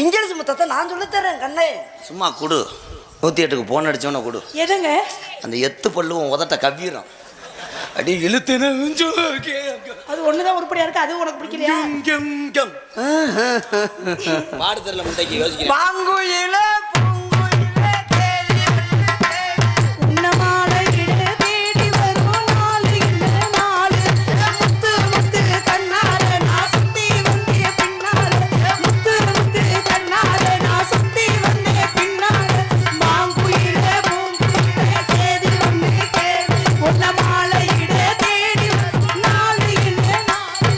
English முத்தத்தை நான் சொல்லி தரேன் கண்ணே. சும்மா கொடு. 108க்கு போன் அடிச்சோன்னா கொடு. எதுங்க? அந்த எத்து பல்லுவும் உதட்ட கவ்விடும். அடி இழுத்துன அது ஒண்ணுதான் உருப்படியா இருக்கு. அது உனக்கு பிடிக்கலையா? பாடு தெரியல முட்டைக்கு யோசிக்கிறேன். பாங்குயில பூங்குயில தேடி உன்னமாலை இட தேடி வரும் நாலு இந்த நாலு முத்து முத்து கண்ணால நான் சுத்தி வந்தே பின்னால முத்து முத்து கண்ணால நான் சுத்தி வந்தே பின்னால பாங்குயில பூங்குயில தேடி வந்து தேடி உன்னமாலை இட தேடி வரும் நாலு இந்த நாலு.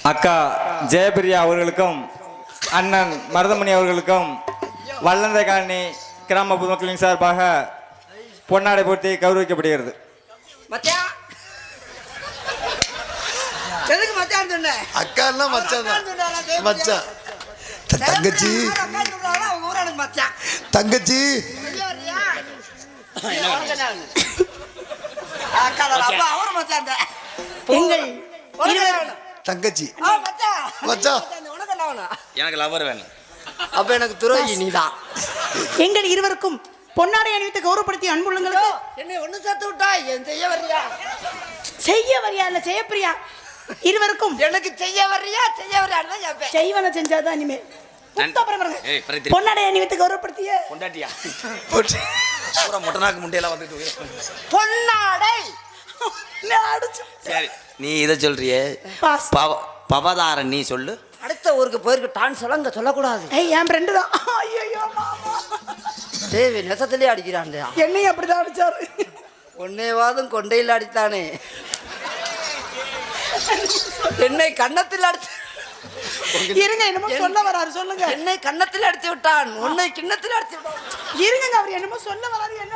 அக்கா ஜெயபிரியா அவர்களுக்கும் அண்ணன் மருதமணி அவர்களுக்கும் வல்லந்தை காலனி கிராம பொதுமக்களின் சார்பாக பொன்னாடை போட்டி கௌரவிக்கப்படுகிறது. மச்சான் எதுக்கு மச்சான் சொன்ன? அக்கான்னா மச்சான் தான். மச்சான் தங்கச்சி மச்சான் தங்கச்சி தங்கச்சி மச்சான் எனக்கு லவர் வேணும். அப்ப எனக்கு துரோகி நீதான். எங்கள் இருவருக்கும் பொன்னாடை அணிவித்து கௌரவப்படுத்தி அன்புள்ளங்களுக்கு என்னை ஒண்ணு சேர்த்து விட்டா என் செய்ய வர்றியா? செய்ய வரியா இல்ல செய்யப்பிரியா இருவருக்கும் எனக்கு செய்ய வர்றியா கேட்பேன். செய்வன செஞ்சாதான் இனிமே பொன்னாடை அணிவித்து கௌரவப்படுத்திய பொண்டாட்டியா பூரா மொட்டனாக்கு முட்டையெல்லாம் வந்துட்டு பொன்னாடை சரி. நீ இதை சொல்றியே பவதாரன், நீ சொல்லு. அடுத்த ஊருக்கு போயிருக்கு டான்ஸ் எல்லாம் இங்க சொல்லக்கூடாது. என் ஃப்ரெண்டு தான். ஐயோ தேவி நெசத்திலே அடிக்கிறான். என்னையும் அப்படிதான் அடிச்சாரு. ஒன்னேவாதும் கொண்டையில் அடித்தானே, என்னை கன்னத்தில் அடிச்சு. இருங்க, என்னமோ சொல்ல வராரு, சொல்லுங்க. என்னை கன்னத்தில் அடித்து விட்டான், உன்னை கிண்ணத்தில் அடித்து விட்டான். இருங்க, அவர் என்னமோ சொல்ல வராரு. என்ன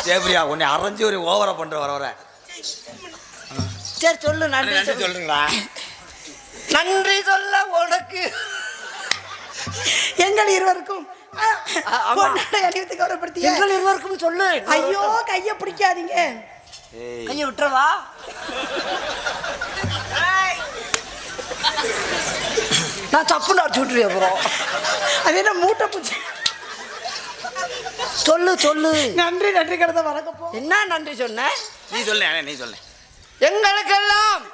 ஜெயபிரியா உன்னை அரைஞ்சு ஒரு ஓவரா பண்ற வர சரி சொல்லு. நன்றி சொல்றீங்களா? நன்றி சொல்ல உனக்கு எங்கள் இருவருக்கும் பொன்னாடை அணிவித்து கௌரவப்படுத்திய எங்கள் இருவருக்கும் சொல்லு. ஐயோ கைய பிடிக்காதீங்க. கைய விட்டுறவா? நான் சப்புன்னு அடிச்சு விட்டுருவேன். அப்புறம் அது என்ன மூட்டை பூச்சி? சொல்லு சொல்லு. நன்றி நன்றி கடந்த வணக்கம். என்ன நன்றி சொன்ன? நீ சொல்ல. நீ சொல்ல. எங்களுக்கெல்லாம்